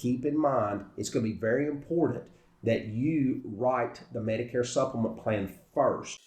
keep in mind it's going to be very important that you write the Medicare supplement plan first.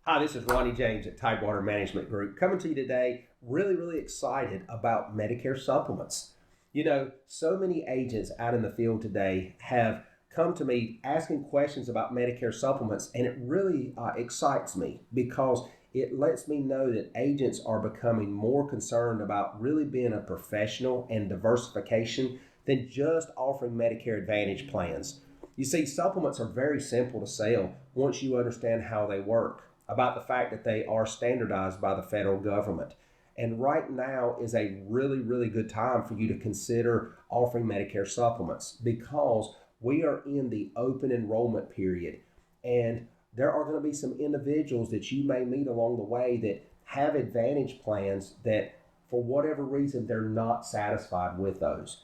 Hi, this is Ronnie James at Tidewater Management Group coming to you today. Really excited about Medicare supplements. You know, so many agents out in the field today have come to me asking questions about Medicare supplements, and it really excites me because it lets me know that agents are becoming more concerned about really being a professional and diversification than just offering Medicare Advantage plans. You see, supplements are very simple to sell once you understand how they work, about the fact that they are standardized by the federal government. And right now is a really good time for you to consider offering Medicare supplements because we are in the open enrollment period. And there are going to be some individuals that you may meet along the way that have Advantage plans that for whatever reason they're not satisfied with those.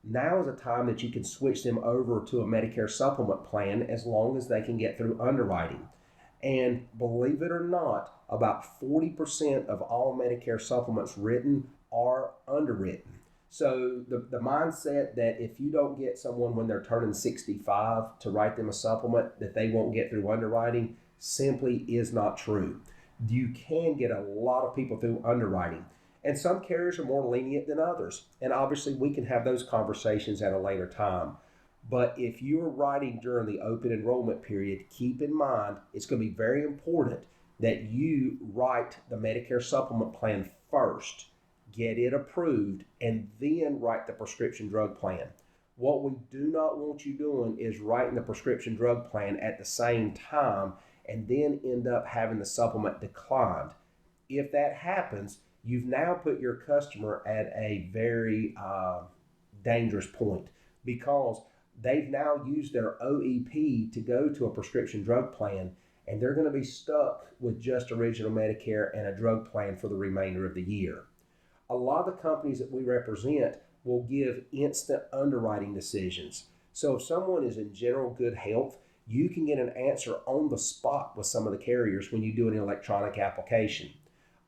Now is a time that you can switch them over to a Medicare supplement plan as long as they can get through underwriting. And believe it or not, about 40% of all Medicare supplements written are underwritten. So the mindset that if you don't get someone when they're turning 65 to write them a supplement that they won't get through underwriting simply is not true. You can get a lot of people through underwriting. And some carriers are more lenient than others. And obviously we can have those conversations at a later time. But if you're writing during the open enrollment period, keep in mind it's going to be very important that you write the Medicare supplement plan first, get it approved, and then write the prescription drug plan. What we do not want you doing is writing the prescription drug plan at the same time and then end up having the supplement declined. If that happens, you've now put your customer at a very dangerous point because they've now used their OEP to go to a prescription drug plan, and they're going to be stuck with just original Medicare and a drug plan for the remainder of the year. A lot of the companies that we represent will give instant underwriting decisions. So if someone is in general good health, you can get an answer on the spot with some of the carriers when you do an electronic application.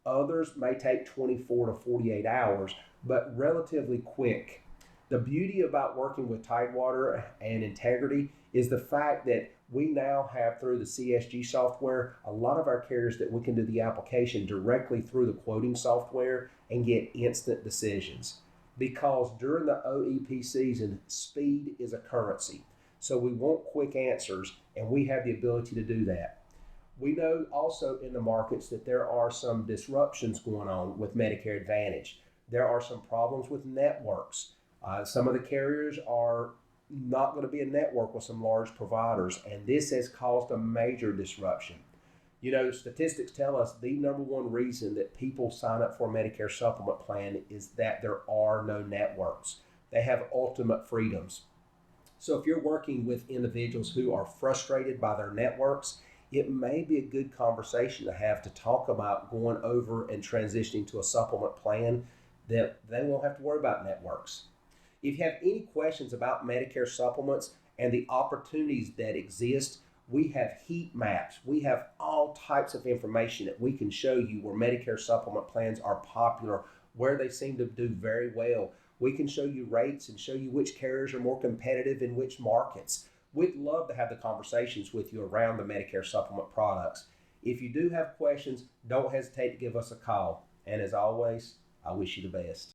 Others may take 24 to 48 hours, but relatively quick. The beauty about working with Tidewater and Integrity is the fact that we now have through the CSG software, a lot of our carriers that we can do the application directly through the quoting software and get instant decisions. Because during the OEP season, speed is a currency. So we want quick answers, and we have the ability to do that. We know also in the markets that there are some disruptions going on with Medicare Advantage. There are some problems with networks. Some of the carriers are not going to be a network with some large providers, and this has caused a major disruption. You know, statistics tell us the number one reason that people sign up for a Medicare supplement plan is that there are no networks. They have ultimate freedoms. So if you're working with individuals who are frustrated by their networks, it may be a good conversation to have to talk about going over and transitioning to a supplement plan that they won't have to worry about networks. If you have any questions about Medicare supplements and the opportunities that exist, we have heat maps. We have all types of information that we can show you where Medicare supplement plans are popular, where they seem to do very well. We can show you rates and show you which carriers are more competitive in which markets. We'd love to have the conversations with you around the Medicare supplement products. If you do have questions, don't hesitate to give us a call. And as always, I wish you the best.